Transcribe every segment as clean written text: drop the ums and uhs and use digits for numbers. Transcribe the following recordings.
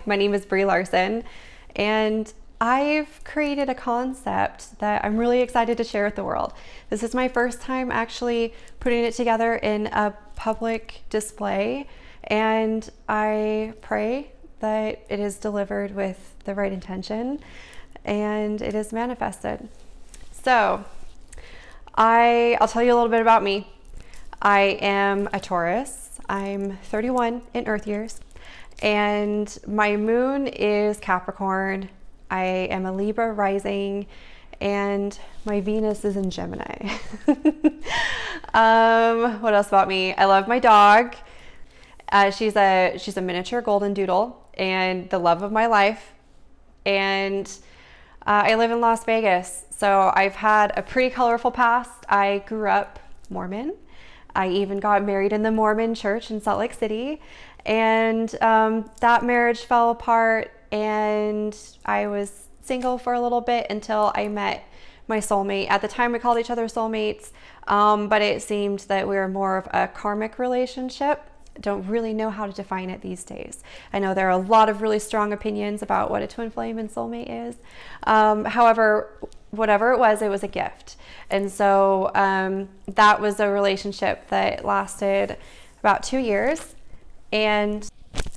my name is Brie Larson, and I've created a concept that I'm really excited to share with the world. This is my first time actually putting it together in a public display, and I pray that it is delivered with the right intention and it is manifested. So I'll tell you a little bit about me. I am a Taurus. I'm 31 in Earth years, and my moon is Capricorn. I am a Libra rising, and my Venus is in Gemini. What else about me? I love my dog. She's a miniature golden doodle and the love of my life. And I live in Las Vegas, so I've had a pretty colorful past. I grew up Mormon. I even got married in the Mormon church in Salt Lake City, and that marriage fell apart, and I was single for a little bit until I met my soulmate. At the time, we called each other soulmates, but it seemed that we were more of a karmic relationship. Don't really know how to define it these days. I know there are a lot of really strong opinions about what a twin flame and soulmate is. However, whatever it was a gift. And so that was a relationship that lasted about 2 years. And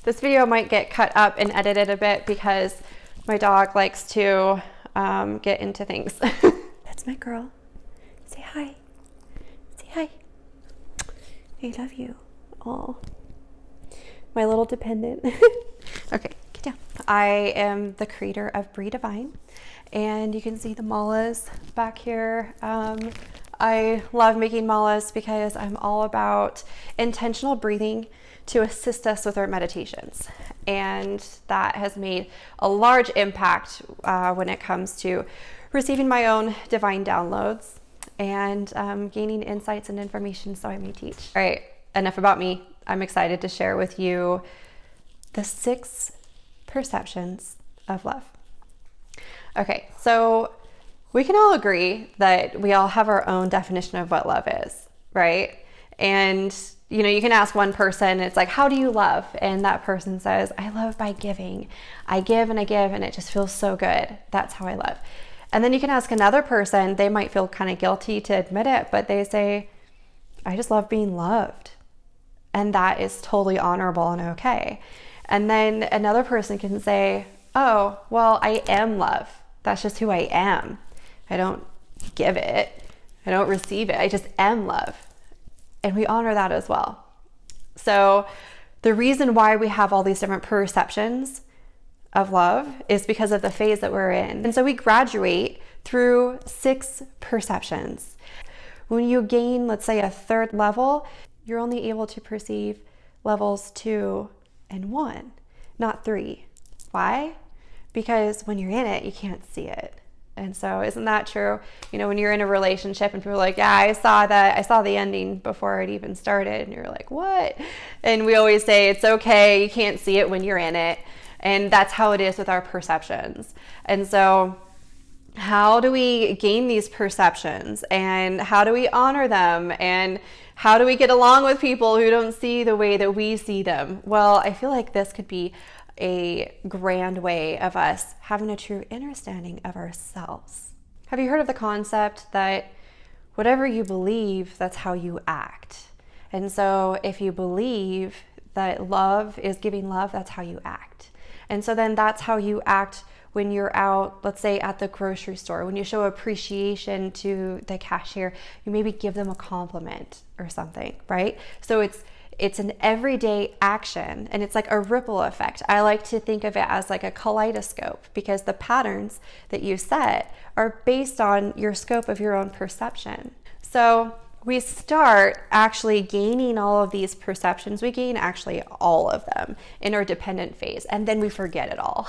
this video might get cut up and edited a bit because my dog likes to get into things. That's my girl. Say hi. Say hi. I love you. Oh, my little dependent. Okay, get down. I am the creator of Brie Divine, and you can see the malas back here. I love making malas because I'm all about intentional breathing to assist us with our meditations, and that has made a large impact when it comes to receiving my own divine downloads and gaining insights and information so I may teach. All right. Enough about me. I'm excited to share with you the 6 perceptions of love. Okay, so we can all agree that we all have our own definition of what love is, right? And you can ask one person, it's like, how do you love? And that person says, I love by giving. I give, and it just feels so good. That's how I love. And then you can ask another person, they might feel kind of guilty to admit it, but they say, I just love being loved. And that is totally honorable and okay. And then another person can say, oh, well, I am love. That's just who I am. I don't give it. I don't receive it. I just am love. And we honor that as well. So the reason why we have all these different perceptions of love is because of the phase that we're in. And so we graduate through 6 perceptions. When you gain, let's say, a 3rd level, you're only able to perceive levels 2 and 1, not 3. Why? Because when you're in it, you can't see it. And so isn't that true? When you're in a relationship and people are like, yeah, I saw the ending before it even started. And you're like, what? And we always say, it's okay. You can't see it when you're in it. And that's how it is with our perceptions. And so how do we gain these perceptions, and how do we honor them, and how do we get along with people who don't see the way that we see them? Well, I feel like this could be a grand way of us having a true understanding of ourselves. Have you heard of the concept that whatever you believe, that's how you act? And so if you believe that love is giving love, that's how you act. And so then that's how you act when you're out, let's say at the grocery store, when you show appreciation to the cashier, you maybe give them a compliment or something, right? So it's an everyday action, and it's like a ripple effect. I like to think of it as like a kaleidoscope, because the patterns that you set are based on your scope of your own perception. So we start actually gaining all of these perceptions. We gain actually all of them in our dependent phase, and then we forget it all.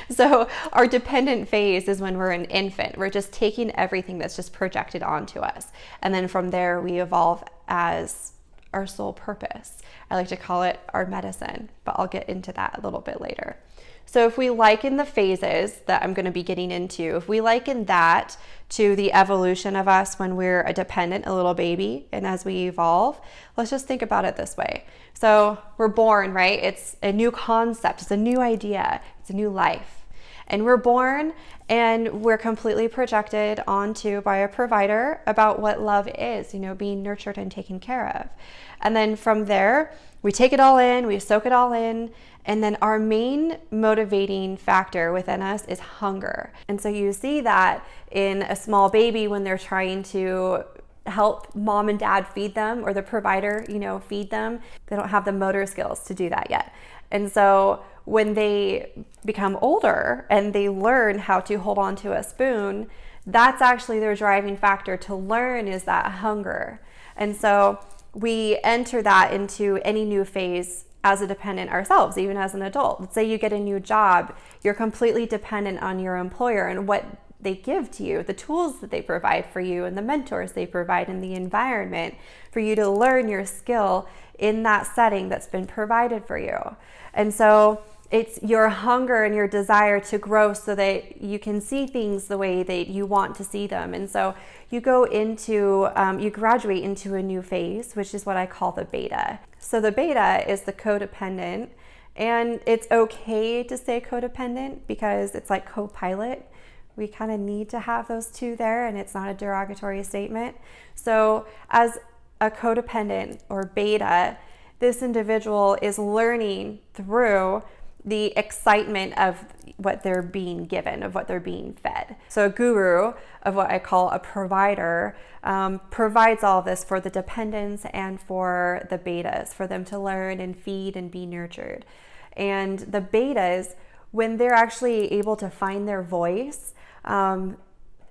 So our dependent phase is when we're an infant. We're just taking everything that's just projected onto us. And then from there, we evolve as our soul purpose. I like to call it our medicine, but I'll get into that a little bit later. So if we liken the phases that I'm going to be getting into, if we liken that to the evolution of us when we're a dependent, a little baby, and as we evolve, let's just think about it this way. So we're born, right? It's a new concept, it's a new idea, it's a new life. And we're born and we're completely projected onto by a provider about what love is, being nurtured and taken care of. And then from there, we take it all in, we soak it all in, and then our main motivating factor within us is hunger. And so you see that in a small baby when they're trying to help mom and dad feed them, or the provider, feed them. They don't have the motor skills to do that yet. And so when they become older and they learn how to hold on to a spoon, that's actually their driving factor to learn, is that hunger. And so we enter that into any new phase as a dependent ourselves, even as an adult. Let's say you get a new job, you're completely dependent on your employer and what they give to you, the tools that they provide for you, and the mentors they provide in the environment for you to learn your skill in that setting that's been provided for you. And so it's your hunger and your desire to grow so that you can see things the way that you want to see them. And so you go into, you graduate into a new phase, which is what I call the beta. So the beta is the codependent, and it's okay to say codependent because it's like co-pilot. We kind of need to have those two there, and it's not a derogatory statement. So as a codependent or beta, this individual is learning through the excitement of what they're being given, of what they're being fed. So a guru, of what I call a provider, provides all of this for the dependents and for the betas, for them to learn and feed and be nurtured. And the betas, when they're actually able to find their voice,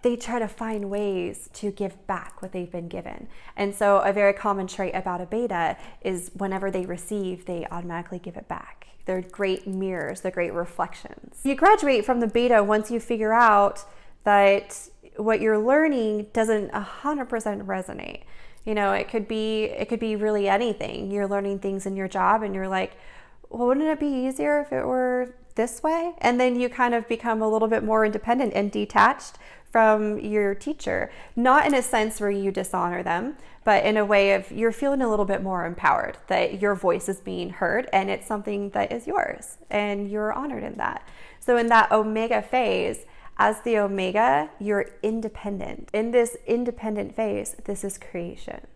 they try to find ways to give back what they've been given. And so a very common trait about a beta is whenever they receive, they automatically give it back. They're great mirrors, they're great reflections. You graduate from the beta once you figure out that what you're learning doesn't 100% resonate. It could be really anything. You're learning things in your job and you're like, well, wouldn't it be easier if it were this way? And then you kind of become a little bit more independent and detached from your teacher, not in a sense where you dishonor them, but in a way of you're feeling a little bit more empowered, that your voice is being heard and it's something that is yours and you're honored in that. So in that omega phase, as the omega, you're independent. In this independent phase, this is creation.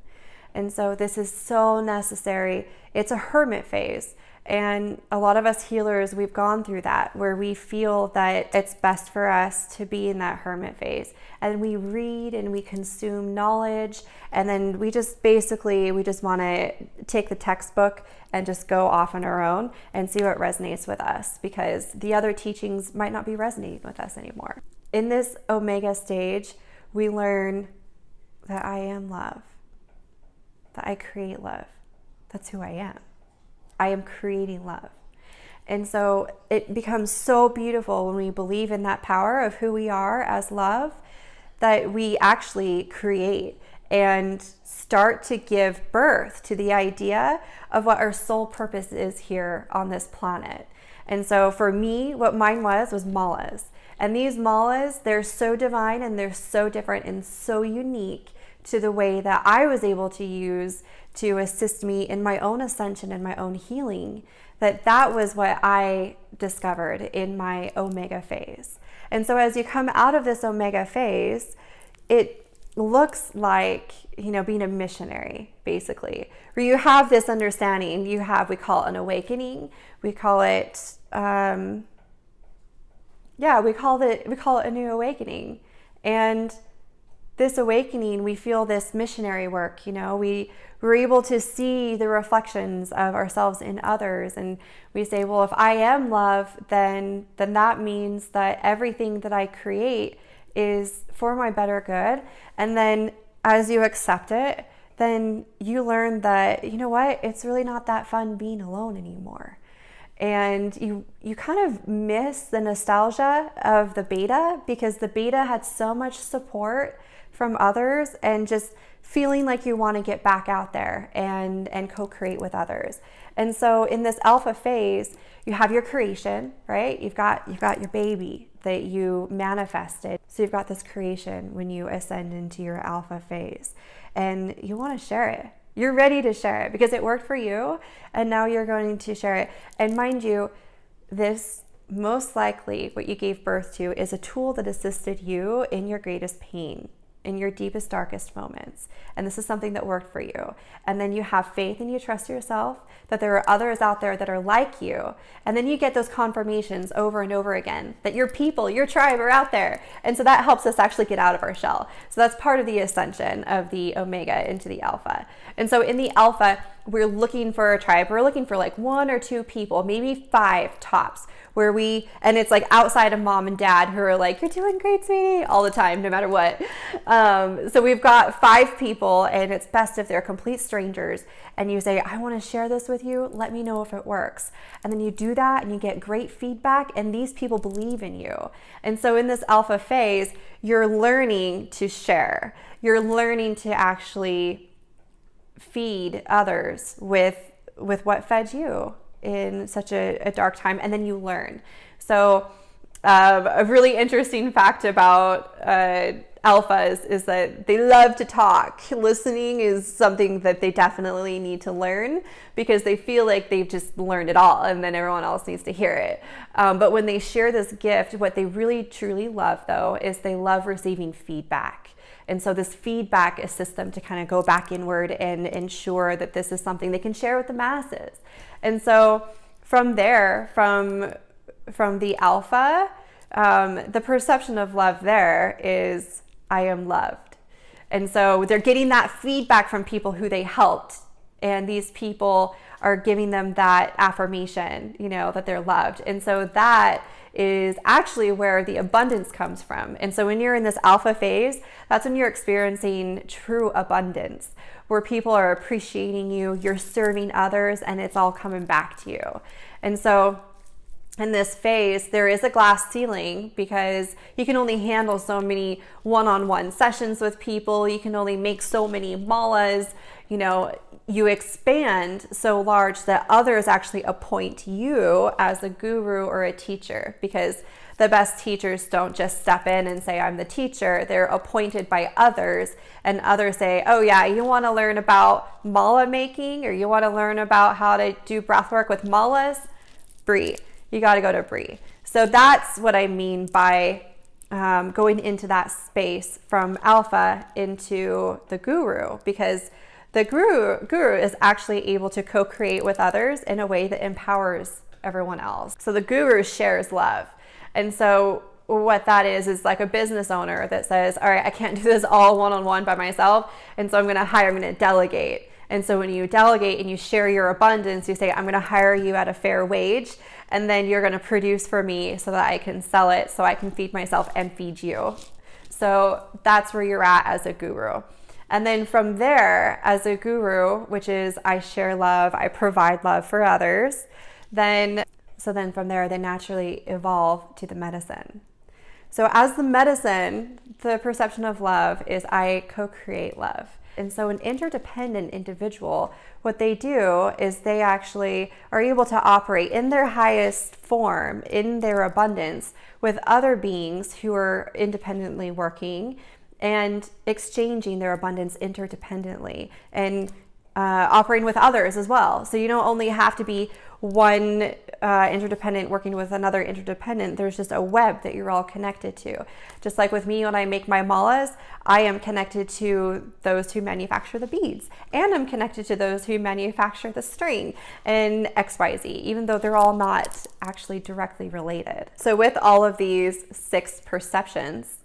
And so this is so necessary. It's a hermit phase. And a lot of us healers, we've gone through that, where we feel that it's best for us to be in that hermit phase. And we read and we consume knowledge. And then we just want to take the textbook and just go off on our own and see what resonates with us, because the other teachings might not be resonating with us anymore. In this omega stage, we learn that I am love, that I create love. That's who I am. I am creating love. And so it becomes so beautiful when we believe in that power of who we are as love, that we actually create and start to give birth to the idea of what our sole purpose is here on this planet. And so for me, what mine was malas. And these malas, they're so divine and they're so different and so unique to the way that I was able to use to assist me in my own ascension and my own healing, that was what I discovered in my omega phase. And so as you come out of this omega phase, it looks like, being a missionary, basically, where you have this understanding. We call it an awakening. We call it, we call it a new awakening. And this awakening, we feel this missionary work, we're able to see the reflections of ourselves in others. And we say, well, if I am love, then that means that everything that I create is for my better good. And then as you accept it, then you learn that, it's really not that fun being alone anymore. And you kind of miss the nostalgia of the beta, because the beta had so much support from others and just feeling like you want to get back out there and co-create with others. And so in this alpha phase, you have your creation, right? You've got your baby that you manifested. So you've got this creation when you ascend into your alpha phase, and you want to share it. You're ready to share it because it worked for you, and now you're going to share it. And mind you, this most likely what you gave birth to is a tool that assisted you in your greatest pain, in your deepest, darkest moments. And this is something that worked for you. And then you have faith and you trust yourself that there are others out there that are like you. And then you get those confirmations over and over again that your people, your tribe are out there. And so that helps us actually get out of our shell. So that's part of the ascension of the omega into the alpha. And so in the alpha, we're looking for a tribe. We're looking for like 1 or 2 people, maybe 5 tops, and it's like outside of mom and dad who are like, you're doing great, sweetie, all the time, no matter what. So we've got 5 people, and it's best if they're complete strangers, and you say, I want to share this with you. Let me know if it works. And then you do that, and you get great feedback, and these people believe in you. And so in this alpha phase, you're learning to share. You're learning to actually feed others with what fed you in such a dark time, and then you learn. So a really interesting fact about alphas is that they love to talk. Listening is something that they definitely need to learn because they feel like they've just learned it all and then everyone else needs to hear it. But when they share this gift, what they really truly love though is they love receiving feedback. And so this feedback assists them to kind of go back inward and ensure that this is something they can share with the masses. And so from there, from the alpha, the perception of love there is, I am loved. And so they're getting that feedback from people who they helped. And these people are giving them that affirmation, that they're loved. And so that is actually where the abundance comes from. And so when you're in this alpha phase, that's when you're experiencing true abundance, where people are appreciating you, you're serving others, and it's all coming back to you. And so in this phase, there is a glass ceiling because you can only handle so many one-on-one sessions with people. You can only make so many malas. You expand so large that others actually appoint you as a guru or a teacher, because the best teachers don't just step in and say, I'm the teacher. They're appointed by others, and others say, oh yeah, you want to learn about mala making, or you want to learn about how to do breath work with malas? Bree. You got to go to Bree. So that's what I mean by going into that space from alpha into the guru, because the guru is actually able to co-create with others in a way that empowers everyone else. So the guru shares love. And so what that is like a business owner that says, all right, I can't do this all one-on-one by myself. And so I'm going to delegate. And so when you delegate and you share your abundance, you say, I'm going to hire you at a fair wage, and then you're going to produce for me so that I can sell it, so I can feed myself and feed you. So that's where you're at as a guru. And then from there, as a guru, which is I share love, I provide love for others, then from there, they naturally evolve to the medicine. So as the medicine, the perception of love is I co-create love. And so an interdependent individual, what they do is they actually are able to operate in their highest form, in their abundance, with other beings who are independently working and exchanging their abundance interdependently and operating with others as well. So you don't only have to be one interdependent working with another interdependent. There's just a web that you're all connected to. Just like with me, when I make my malas, I am connected to those who manufacture the beads, and I'm connected to those who manufacture the string and XYZ, even though they're all not actually directly related. So with all of these 6 perceptions,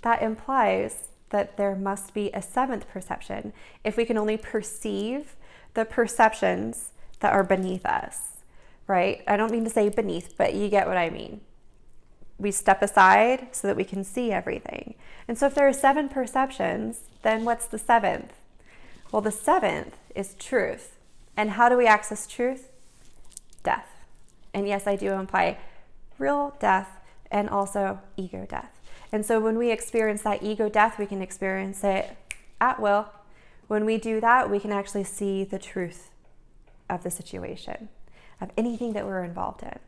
that implies that there must be a 7th perception if we can only perceive the perceptions that are beneath us, right? I don't mean to say beneath, but you get what I mean. We step aside so that we can see everything. And so if there are 7 perceptions, then what's the 7th? Well, the 7th is truth. And how do we access truth? Death. And yes, I do imply real death and also ego death. And so when we experience that ego death, we can experience it at will. When we do that, we can actually see the truth of the situation. of anything that we're involved in.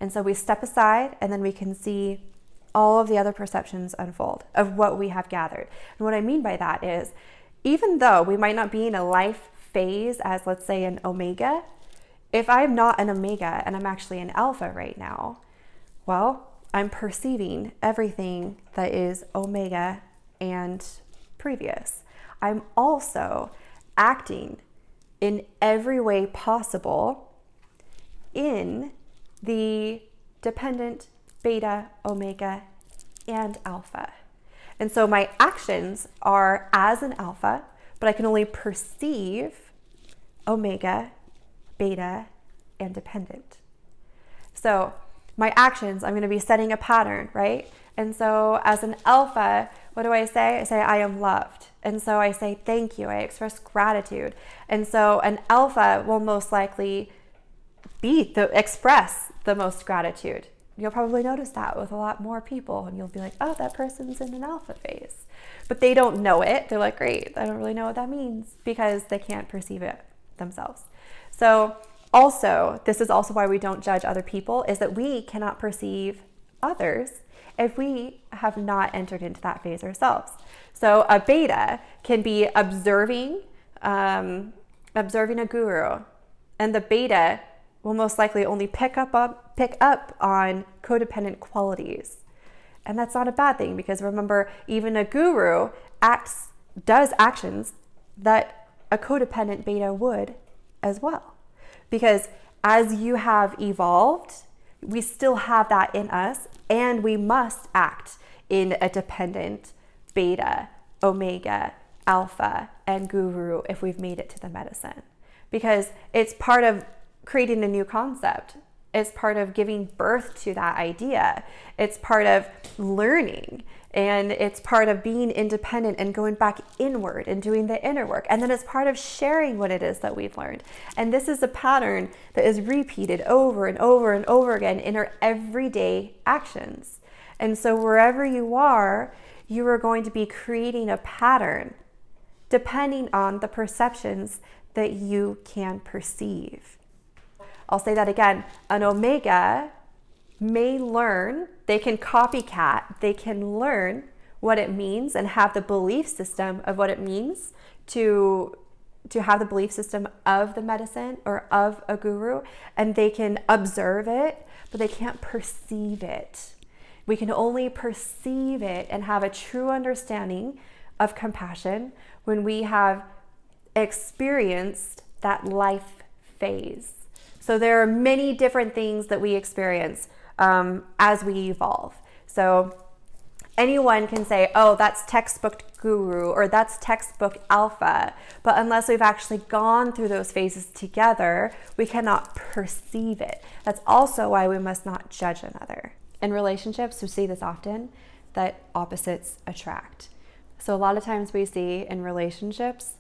And so we step aside, and then we can see all of the other perceptions unfold of what we have gathered. And what I mean by that is, even though we might not be in a life phase as, let's say, an omega, if I'm not an omega and I'm actually an alpha right now, well, I'm perceiving everything that is omega and previous. I'm also acting in every way possible in the dependent beta, omega, and alpha. And so my actions are as an alpha, but I can only perceive omega, beta, and dependent. So my actions, I'm going to be setting a pattern, right? And so as an alpha, what do I say? I say, I am loved. And so I say, thank you. I express gratitude. And so an alpha will most likely express the most gratitude. You'll probably notice that with a lot more people, and you'll be like, oh, that person's in an alpha phase. But they don't know it. They're like, great, I don't really know what that means, because they can't perceive it themselves. So also, this is also why we don't judge other people, is that we cannot perceive others if we have not entered into that phase ourselves. So a beta can be observing a guru, and the beta will most likely only pick up on codependent qualities. And that's not a bad thing, because remember, even a guru does actions that a codependent beta would as well. Because as you have evolved, we still have that in us, and we must act in a dependent beta, omega, alpha, and guru if we've made it to the medicine. Because it's part of creating a new concept. It's part of giving birth to that idea. It's part of learning, and it's part of being independent and going back inward and doing the inner work. And then it's part of sharing what it is that we've learned. And this is a pattern that is repeated over and over and over again in our everyday actions. And so wherever you are going to be creating a pattern depending on the perceptions that you can perceive. I'll say that again. An omega may learn, they can copycat, they can learn what it means and have the belief system of what it means to have the belief system of the medicine or of a guru, and they can observe it, but they can't perceive it. We can only perceive it and have a true understanding of compassion when we have experienced that life phase. So there are many different things that we experience as we evolve. So anyone can say, oh, that's textbook guru or that's textbook alpha. But unless we've actually gone through those phases together, we cannot perceive it. That's also why we must not judge another. In relationships, we see this often, that opposites attract. So a lot of times we see in relationships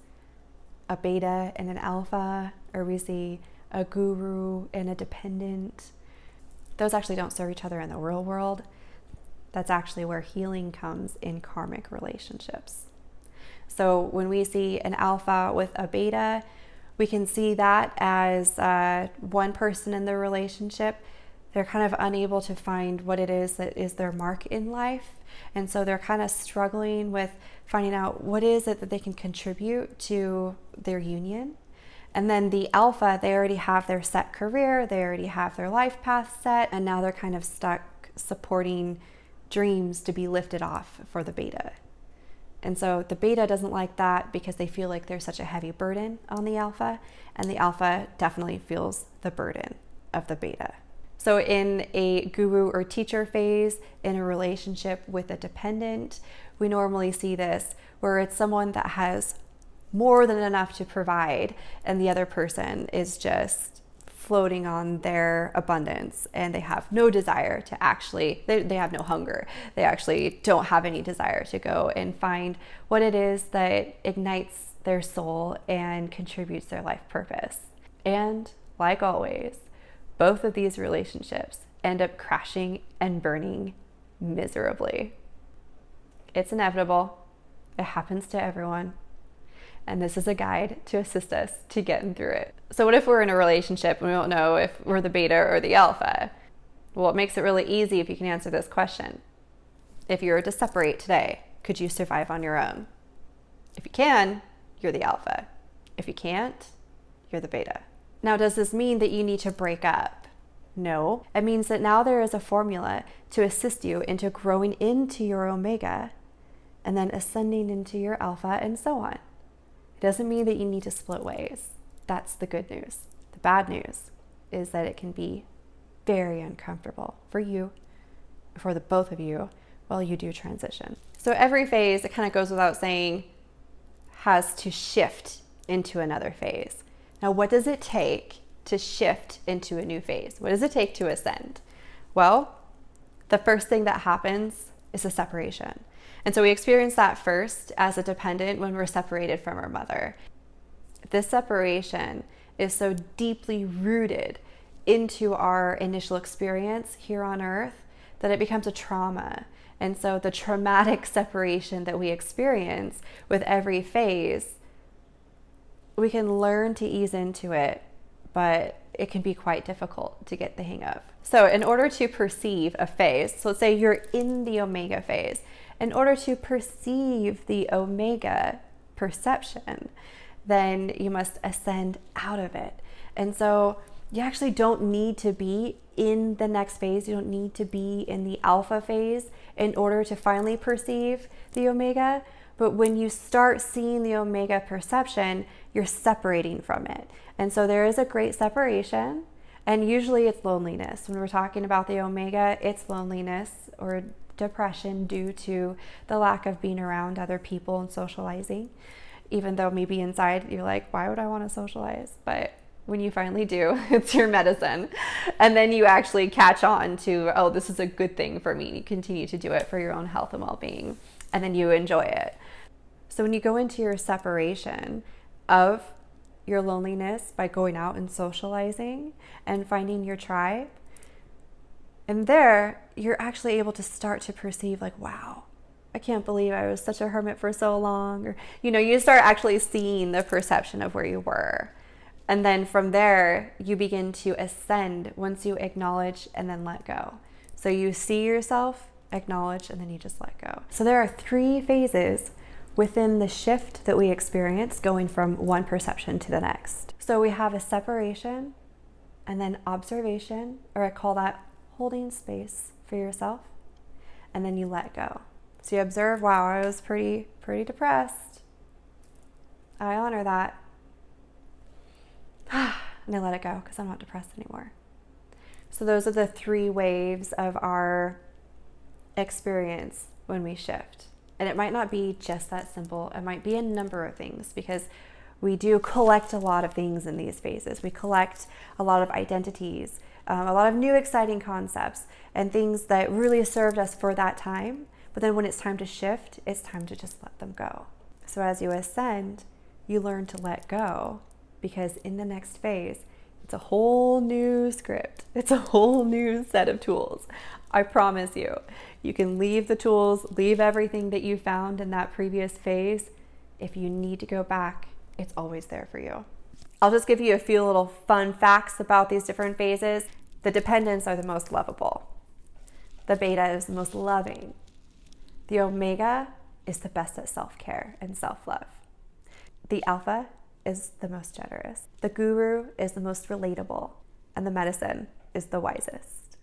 a beta and an alpha, or we see a guru and a dependent. Those actually don't serve each other in the real world. That's actually where healing comes in karmic relationships. So when we see an alpha with a beta, we can see that as one person in the relationship, they're kind of unable to find what it is that is their mark in life. And so they're kind of struggling with finding out what is it that they can contribute to their union. And then the alpha, they already have their set career, they already have their life path set, and now they're kind of stuck supporting dreams to be lifted off for the beta. And so the beta doesn't like that because they feel like there's such a heavy burden on the alpha, and the alpha definitely feels the burden of the beta. So in a guru or teacher phase, in a relationship with a dependent, we normally see this where it's someone that has more than enough to provide, and the other person is just floating on their abundance, and they have no desire to actually, they have no hunger. They actually don't have any desire to go and find what it is that ignites their soul and contributes their life purpose. And like always, both of these relationships end up crashing and burning miserably. It's inevitable. It happens to everyone. and this is a guide to assist us to getting through it. So what if we're in a relationship and we don't know if we're the beta or the alpha? Well, it makes it really easy if you can answer this question. If you were to separate today, could you survive on your own? If you can, you're the alpha. If you can't, you're the beta. Now, does this mean that you need to break up? No. It means that now there is a formula to assist you into growing into your omega and then ascending into your alpha and so on. It doesn't mean that you need to split ways. That's the good news. The bad news is that it can be very uncomfortable for you, for the both of you, while you do transition. So every phase, it kind of goes without saying, has to shift into another phase. Now, what does it take to shift into a new phase? What does it take to ascend? Well, the first thing that happens is a separation. And so we experience that first as a dependent when we're separated from our mother. This separation is so deeply rooted into our initial experience here on earth that it becomes a trauma. And so the traumatic separation that we experience with every phase, we can learn to ease into it, but it can be quite difficult to get the hang of. So in order to perceive a phase, so let's say you're in the omega phase, in order to perceive the omega perception, then you must ascend out of it. And so you actually don't need to be in the next phase. You don't need to be in the alpha phase in order to finally perceive the omega. But when you start seeing the omega perception, you're separating from it. And so there is a great separation. And usually it's loneliness. When we're talking about the omega, it's loneliness or depression due to the lack of being around other people and socializing. Even though maybe inside you're like, why would I want to socialize? But when you finally do, it's your medicine. And then you actually catch on to, oh, this is a good thing for me. And you continue to do it for your own health and well-being. And then you enjoy it. So when you go into your separation of your loneliness by going out and socializing and finding your tribe, and there you're actually able to start to perceive like, wow, I can't believe I was such a hermit for so long. Or, you start actually seeing the perception of where you were. And then from there, you begin to ascend once you acknowledge and then let go. So you see yourself, acknowledge, and then you just let go. So there are 3 phases within the shift that we experience going from one perception to the next. So we have a separation and then observation, or I call that holding space for yourself, and then you let go. So you observe, wow, I was pretty depressed. I honor that. And I let it go because I'm not depressed anymore. So those are the 3 waves of our experience when we shift. And it might not be just that simple. It might be a number of things because we do collect a lot of things in these phases. We collect a lot of identities, a lot of new exciting concepts and things that really served us for that time. But then when it's time to shift, it's time to just let them go. So as you ascend, you learn to let go because in the next phase, it's a whole new script. It's a whole new set of tools. I promise you, you can leave the tools, leave everything that you found in that previous phase. If you need to go back, it's always there for you. I'll just give you a few little fun facts about these different phases. The dependents are the most lovable. The beta is the most loving. The omega is the best at self-care and self-love. The alpha is the most generous. The guru is the most relatable. And the medicine is the wisest.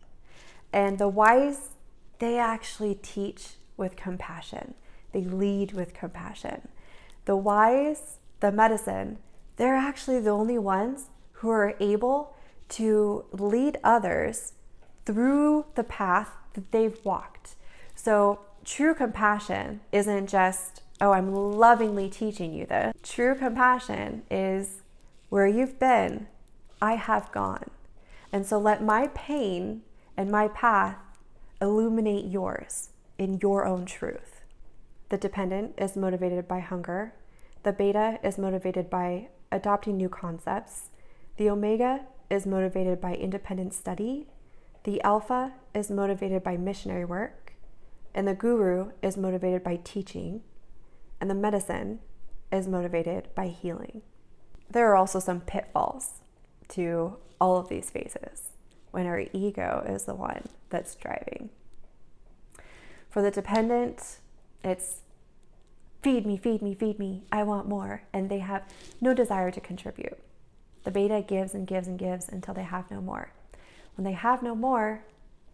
And the wise, they actually teach with compassion. They lead with compassion. The wise, the medicine, they're actually the only ones who are able to lead others through the path that they've walked. So true compassion isn't just, oh, I'm lovingly teaching you this. True compassion is where you've been, I have gone. And so let my pain and my path illuminate yours in your own truth. The dependent is motivated by hunger. The beta is motivated by adopting new concepts. The omega is motivated by independent study. The alpha is motivated by missionary work. And the guru is motivated by teaching. And the medicine is motivated by healing. There are also some pitfalls to all of these phases when our ego is the one that's driving. For the dependent, it's feed me, feed me, feed me, I want more, and they have no desire to contribute. The beta gives and gives and gives until they have no more. When they have no more,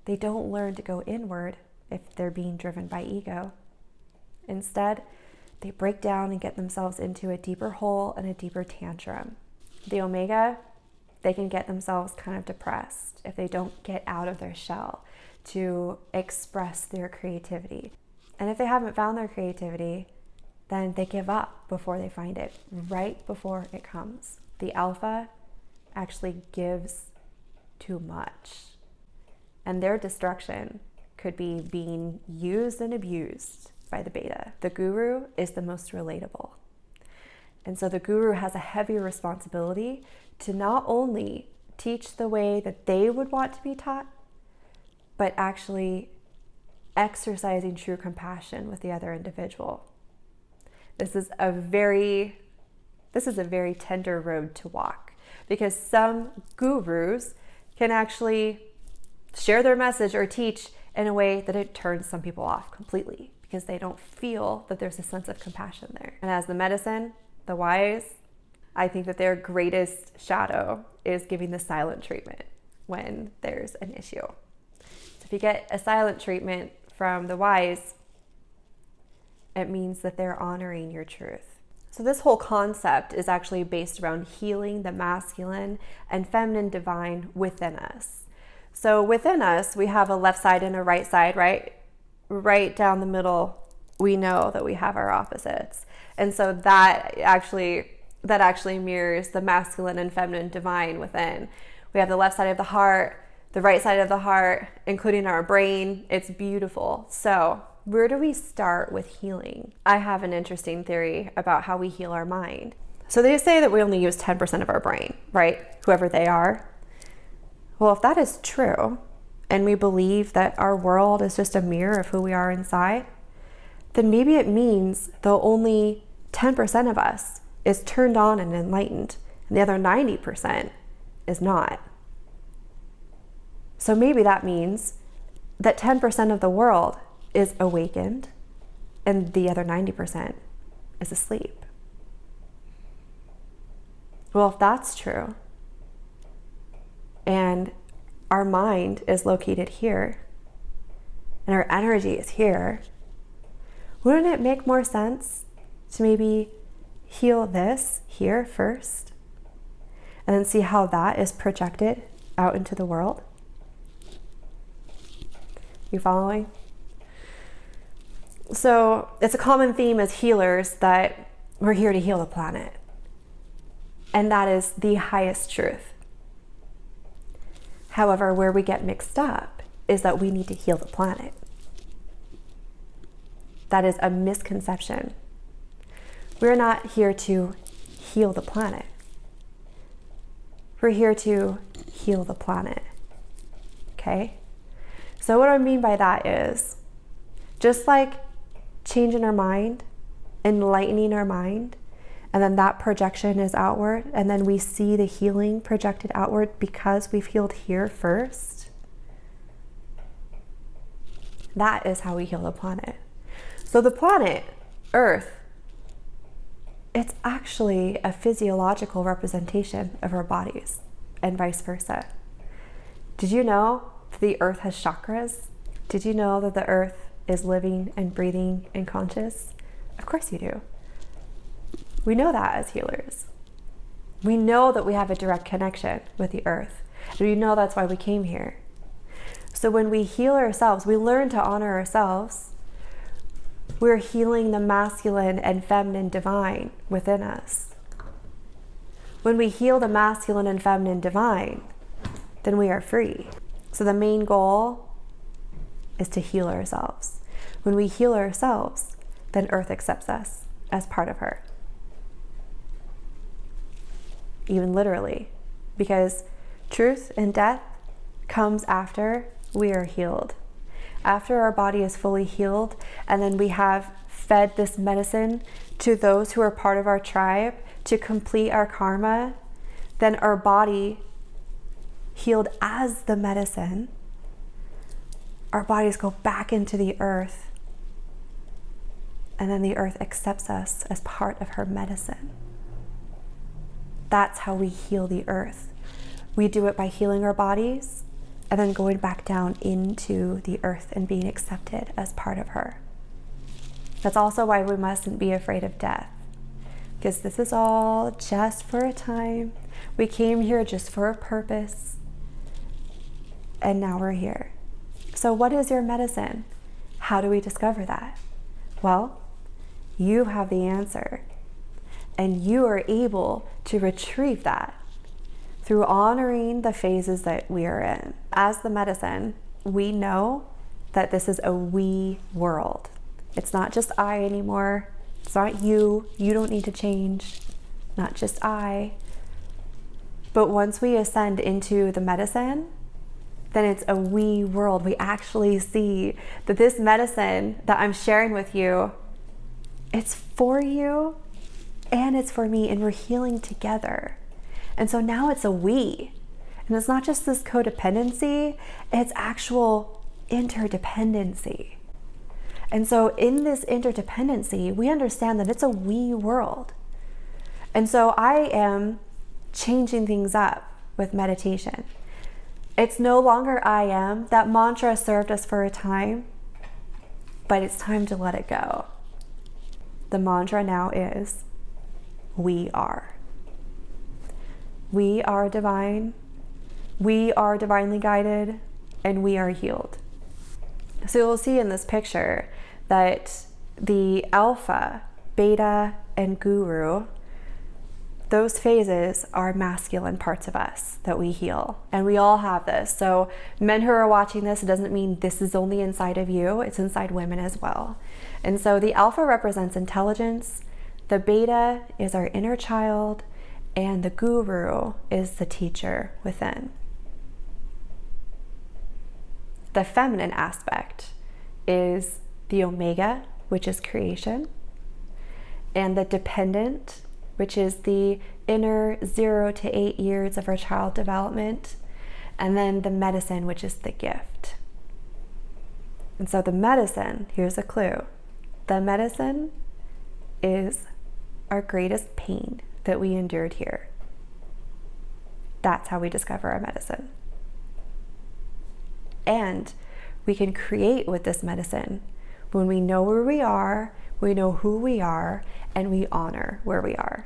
they don't learn to go inward if they're being driven by ego. Instead, they break down and get themselves into a deeper hole and a deeper tantrum. The omega, they can get themselves kind of depressed if they don't get out of their shell to express their creativity. And if they haven't found their creativity, then they give up before they find it, right before it comes. The alpha actually gives too much, and their destruction could be being used and abused by the beta. The guru is the most relatable. And so the guru has a heavy responsibility to not only teach the way that they would want to be taught, but actually exercising true compassion with the other individual. This is a very tender road to walk, because some gurus can actually share their message or teach in a way that it turns some people off completely because they don't feel that there's a sense of compassion there. And as the medicine, the wise, I think that their greatest shadow is giving the silent treatment when there's an issue. So if you get a silent treatment from the wise, it means that they're honoring your truth. So this whole concept is actually based around healing the masculine and feminine divine within us. So within us, we have a left side and a right side, right? Right down the middle, we know that we have our opposites. And so that actually mirrors the masculine and feminine divine within. We have the left side of the heart, the right side of the heart, including our brain. It's beautiful. So where do we start with healing? I have an interesting theory about how we heal our mind. So they say that we only use 10% of our brain, right? Whoever they are. Well, if that is true, and we believe that our world is just a mirror of who we are inside, then maybe it means though only 10% of us is turned on and enlightened, and the other 90% is not. So maybe that means that 10% of the world is awakened and the other 90% is asleep. Well, if that's true, and our mind is located here, and our energy is here, wouldn't it make more sense to maybe heal this here first, and then see how that is projected out into the world? You following? So it's a common theme as healers that we're here to heal the planet. And that is the highest truth. However, where we get mixed up is that we need to heal the planet. That is a misconception. We're not here to heal the planet. We're here to heal the planet. Okay? So what I mean by that is, just like changing our mind, enlightening our mind, and then that projection is outward, and then we see the healing projected outward because we've healed here first. That is how we heal the planet. So the planet, Earth, it's actually a physiological representation of our bodies, and vice versa. Did you know that the Earth has chakras? Did you know that the Earth is living and breathing and conscious? Of course you do. We know that as healers. We know that we have a direct connection with the earth. And we know that's why we came here. So when we heal ourselves, we learn to honor ourselves. We're healing the masculine and feminine divine within us. When we heal the masculine and feminine divine, then we are free. So the main goal is to heal ourselves. When we heal ourselves, then Earth accepts us as part of her. Even literally, because truth and death comes after we are healed. After our body is fully healed, and then we have fed this medicine to those who are part of our tribe to complete our karma, then our body healed as the medicine, our bodies go back into the earth, and then the earth accepts us as part of her medicine. That's how we heal the earth. We do it by healing our bodies and then going back down into the earth and being accepted as part of her. That's also why we mustn't be afraid of death, because this is all just for a time. We came here just for a purpose, and now we're here. So what is your medicine? How do we discover that? Well, you have the answer, and you are able to retrieve that through honoring the phases that we are in. As the medicine, we know that this is a we world. It's not just I anymore. It's not you. You don't need to change. Not just I. But once we ascend into the medicine, then it's a we world. We actually see that this medicine that I'm sharing with you, it's for you and it's for me, and we're healing together. And so now it's a we. And it's not just this codependency, it's actual interdependency. And so in this interdependency, we understand that it's a we world. And so I am changing things up with meditation. It's no longer I am. That mantra served us for a time, but it's time to let it go. The mantra now is, we are. We are divine, we are divinely guided, and we are healed. So you'll see in this picture that the alpha, beta, and guru, those phases are masculine parts of us that we heal. And we all have this. So men who are watching this, it doesn't mean this is only inside of you, it's inside women as well. And so the alpha represents intelligence, the beta is our inner child, and the guru is the teacher within. The feminine aspect is the omega, which is creation, and the dependent, which is the inner 0 to 8 years of our child development, and then the medicine, which is the gift. And so the medicine, here's a clue. The medicine is our greatest pain that we endured here. That's how we discover our medicine. And we can create with this medicine when we know where we are, we know who we are, and we honor where we are.